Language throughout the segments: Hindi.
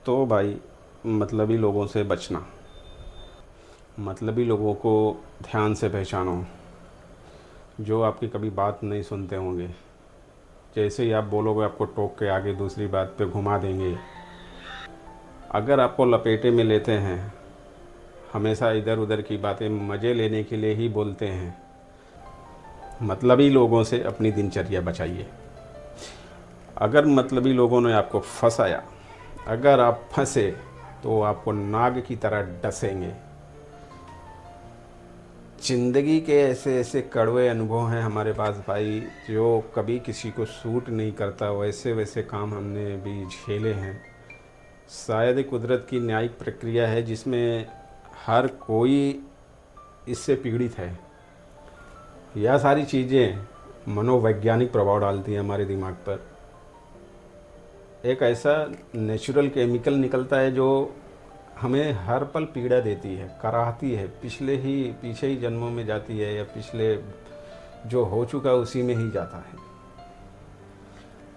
तो भाई, मतलबी लोगों से बचना। मतलबी लोगों को ध्यान से पहचानो, जो आपकी कभी बात नहीं सुनते होंगे। जैसे ही आप बोलोगे आपको टोक के आगे दूसरी बात पे घुमा देंगे। अगर आपको लपेटे में लेते हैं, हमेशा इधर उधर की बातें मज़े लेने के लिए ही बोलते हैं। मतलबी लोगों से अपनी दिनचर्या बचाइए। अगर मतलबी लोगों ने आपको फंसाया, अगर आप फंसे तो आपको नाग की तरह डसेंगे। ज़िंदगी के ऐसे ऐसे कड़वे अनुभव हैं हमारे पास भाई, जो कभी किसी को सूट नहीं करता। वैसे वैसे काम हमने भी झेले हैं। शायद ये कुदरत की न्यायिक प्रक्रिया है जिसमें हर कोई इससे पीड़ित है। यह सारी चीज़ें मनोवैज्ञानिक प्रभाव डालती हैं हमारे दिमाग पर। एक ऐसा नेचुरल केमिकल निकलता है जो हमें हर पल पीड़ा देती है, कराहती है, पीछे ही जन्मों में जाती है, या पिछले जो हो चुका उसी में ही जाता है।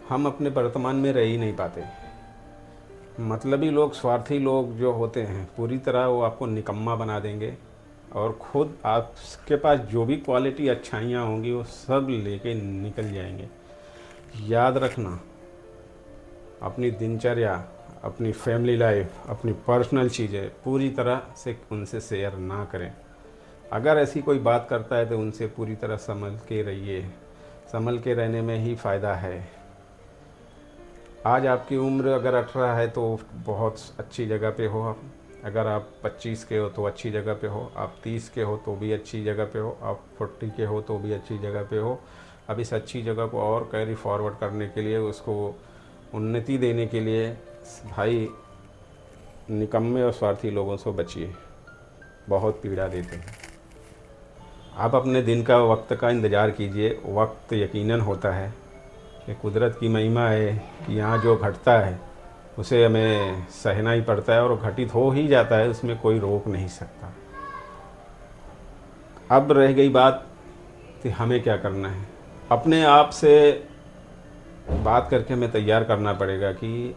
हम अपने वर्तमान में रह ही नहीं पाते। मतलबी लोग, स्वार्थी लोग जो होते हैं, पूरी तरह वो आपको निकम्मा बना देंगे और खुद आपके पास जो भी क्वालिटी अच्छाइयाँ होंगी वो सब लेके निकल जाएंगे। याद रखना, अपनी दिनचर्या, अपनी फैमिली लाइफ, अपनी पर्सनल चीज़ें पूरी तरह से उनसे शेयर ना करें। अगर ऐसी कोई बात करता है तो उनसे पूरी तरह संभल के रहिए। संभल के रहने में ही फ़ायदा है। आज आपकी उम्र अगर 18 है तो बहुत अच्छी जगह पे हो आप। अगर आप 25 के हो तो अच्छी जगह पे हो। आप 30 के हो तो भी अच्छी जगह पे हो। आप 40 के हो तो भी अच्छी जगह पे हो। अब इस अच्छी जगह को और कैरी फॉरवर्ड करने के लिए, उसको उन्नति देने के लिए भाई, निकम्मे और स्वार्थी लोगों से बचिए। बहुत पीड़ा देते हैं। आप अपने दिन का, वक्त का इंतज़ार कीजिए। वक्त यकीनन होता है कि कुदरत की महिमा है कि यहाँ जो घटता है उसे हमें सहना ही पड़ता है, और घटित हो ही जाता है, उसमें कोई रोक नहीं सकता। अब रह गई बात कि हमें क्या करना है। अपने आप से बात करके हमें तैयार करना पड़ेगा कि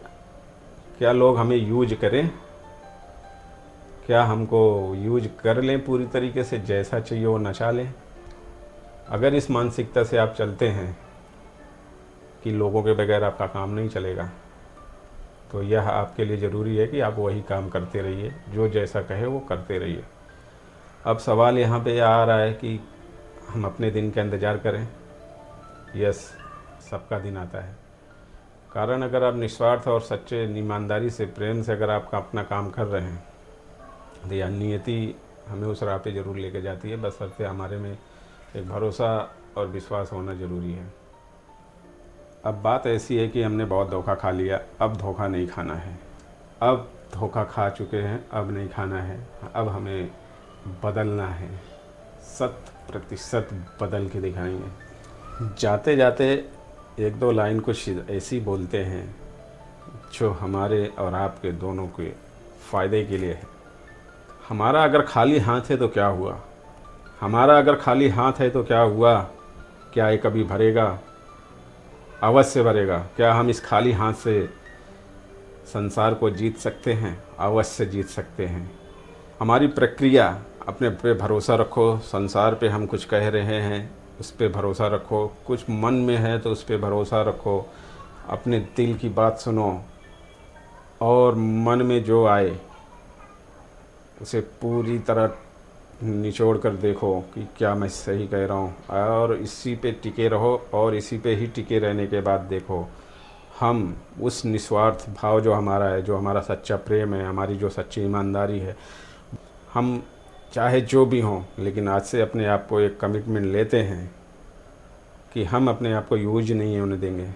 क्या लोग हमें यूज करें, क्या हमको यूज कर लें पूरी तरीके से, जैसा चाहिए वो नचा लें। अगर इस मानसिकता से आप चलते हैं कि लोगों के बगैर आपका काम नहीं चलेगा, तो यह आपके लिए ज़रूरी है कि आप वही काम करते रहिए, जो जैसा कहे वो करते रहिए। अब सवाल यहाँ पे आ रहा है कि हम अपने दिन का इंतज़ार करें। यस, सबका दिन आता है। कारण अगर आप निस्वार्थ और सच्चे ईमानदारी से, प्रेम से अगर आप अपना काम कर रहे हैं, तो यह नियति हमें उस राह पे ज़रूर लेके जाती है। बशर्ते हमारे में एक भरोसा और विश्वास होना ज़रूरी है। अब बात ऐसी है कि हमने बहुत धोखा खा लिया, अब धोखा नहीं खाना है। अब धोखा खा चुके हैं, अब नहीं खाना है। अब हमें बदलना है, 100% बदल के दिखाएंगे। जाते जाते एक दो लाइन कुछ ऐसी बोलते हैं जो हमारे और आपके दोनों के फ़ायदे के लिए है। हमारा अगर खाली हाथ है तो क्या हुआ? हमारा अगर खाली हाथ है तो क्या हुआ? क्या ये कभी भरेगा? अवश्य भरेगा। क्या हम इस खाली हाथ से संसार को जीत सकते हैं? अवश्य जीत सकते हैं। हमारी प्रक्रिया, अपने पे भरोसा रखो। संसार पे हम कुछ कह रहे हैं, उस पे भरोसा रखो। कुछ मन में है तो उस पे भरोसा रखो। अपने दिल की बात सुनो और मन में जो आए उसे पूरी तरह निचोड़ कर देखो कि क्या मैं सही कह रहा हूँ, और इसी पे टिके रहो। और इसी पे ही टिके रहने के बाद देखो, हम उस निस्वार्थ भाव जो हमारा है, जो हमारा सच्चा प्रेम है, हमारी जो सच्ची ईमानदारी है, हम चाहे जो भी हों, लेकिन आज से अपने आप को एक कमिटमेंट लेते हैं कि हम अपने आप को यूज नहीं होने देंगे।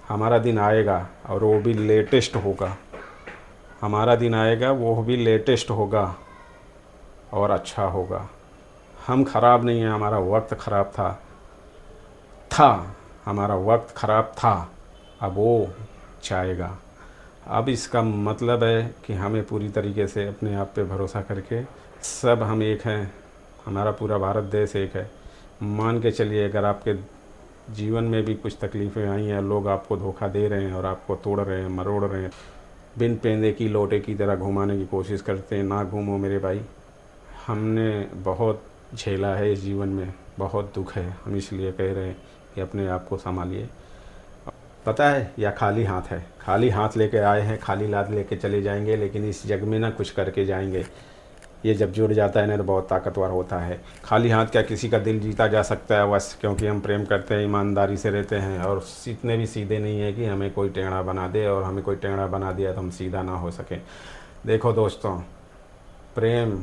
हमारा दिन आएगा और वो भी लेटेस्ट होगा। हमारा दिन आएगा, वो भी लेटेस्ट होगा और अच्छा होगा। हम ख़राब नहीं हैं। हमारा वक्त ख़राब था हमारा वक्त ख़राब था, अब वो जाएगा। अब इसका मतलब है कि हमें पूरी तरीके से अपने आप पे भरोसा करके, सब हम एक हैं, हमारा पूरा भारत देश एक है। मान के चलिए, अगर आपके जीवन में भी कुछ तकलीफ़ें आई हैं, लोग आपको धोखा दे रहे हैं और आपको तोड़ रहे हैं, मरोड़ रहे हैं, बिन पेंदे की लोटे की तरह घुमाने की कोशिश करते हैं। ना घूमो मेरे भाई, हमने बहुत झेला है इस जीवन में, बहुत दुख है, हम इसलिए कह रहे हैं कि अपने आप को संभालिए। पता है या खाली हाथ है, खाली हाथ लेके आए हैं, खाली लात लेके चले जाएंगे, लेकिन इस जग में ना कुछ करके जाएंगे। ये जब जुड़ जाता है ना तो बहुत ताकतवर होता है। खाली हाथ क्या किसी का दिल जीता जा सकता है बस क्योंकि हम प्रेम करते हैं, ईमानदारी से रहते हैं और इतने भी सीधे नहीं है कि हमें कोई टेढ़ा बना दे, और हमें कोई टेढ़ा बना दिया तो हम सीधा ना हो सके। देखो दोस्तों, प्रेम,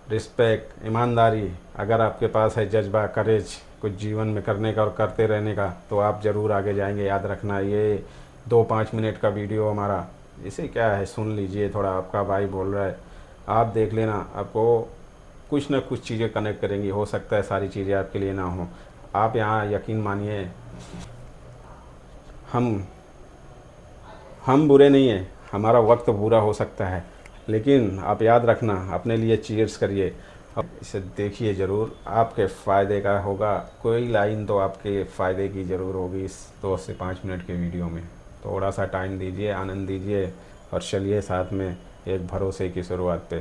रिस्पेक्ट, ईमानदारी अगर आपके पास है, जज्बा, करेज कुछ जीवन में करने का और करते रहने का, तो आप ज़रूर आगे जाएंगे। याद रखना, ये 2-5 मिनट का वीडियो हमारा, इसे क्या है सुन लीजिए, थोड़ा आपका भाई बोल रहा है, आप देख लेना, आपको कुछ ना कुछ चीज़ें कनेक्ट करेंगी। हो सकता है सारी चीज़ें आपके लिए ना हो। आप यहाँ यकीन मानिए, हम हम बुरे नहीं हैं, हमारा वक्त बुरा हो सकता है, लेकिन आप याद रखना, अपने लिए चीयर्स करिए। अब इसे देखिए ज़रूर, आपके फ़ायदे का होगा, कोई लाइन तो आपके फ़ायदे की ज़रूर होगी इस 2 से 5 मिनट के वीडियो में। थोड़ा सा टाइम दीजिए, आनंद दीजिए और चलिए साथ में एक भरोसे की शुरुआत पे।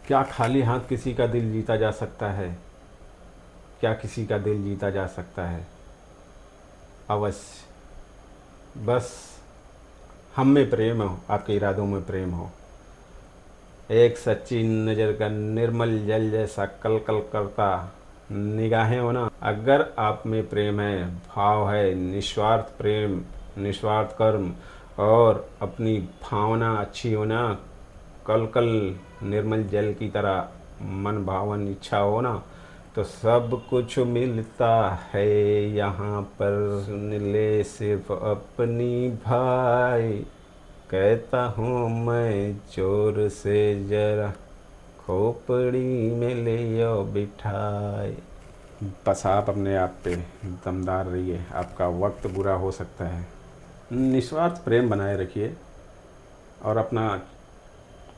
क्या खाली हाथ किसी का दिल जीता जा सकता है? क्या किसी का दिल जीता जा सकता है? अवश्य, बस हम में प्रेम हो, आपके इरादों में प्रेम हो। एक सच्ची नज़र का निर्मल जल जैसा कल कल करता निगाहें हो ना, अगर आप में प्रेम है, भाव है, निस्वार्थ प्रेम, निस्वार्थ कर्म और अपनी भावना अच्छी हो ना, कल कल निर्मल जल की तरह मन भावन इच्छा हो ना, तो सब कुछ मिलता है यहाँ पर, ले सिर्फ अपनी भाई। कहता हूँ मैं जोर से जरा, खोपड़ी में ले आओ बिठाई। बस आप अपने आप पे दमदार रहिए, आपका वक्त बुरा हो सकता है, निस्वार्थ प्रेम बनाए रखिए और अपना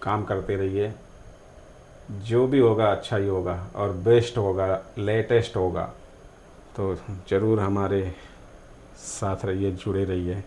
काम करते रहिए। जो भी होगा अच्छा ही होगा और बेस्ट होगा, लेटेस्ट होगा। तो ज़रूर हमारे साथ रहिए, जुड़े रहिए।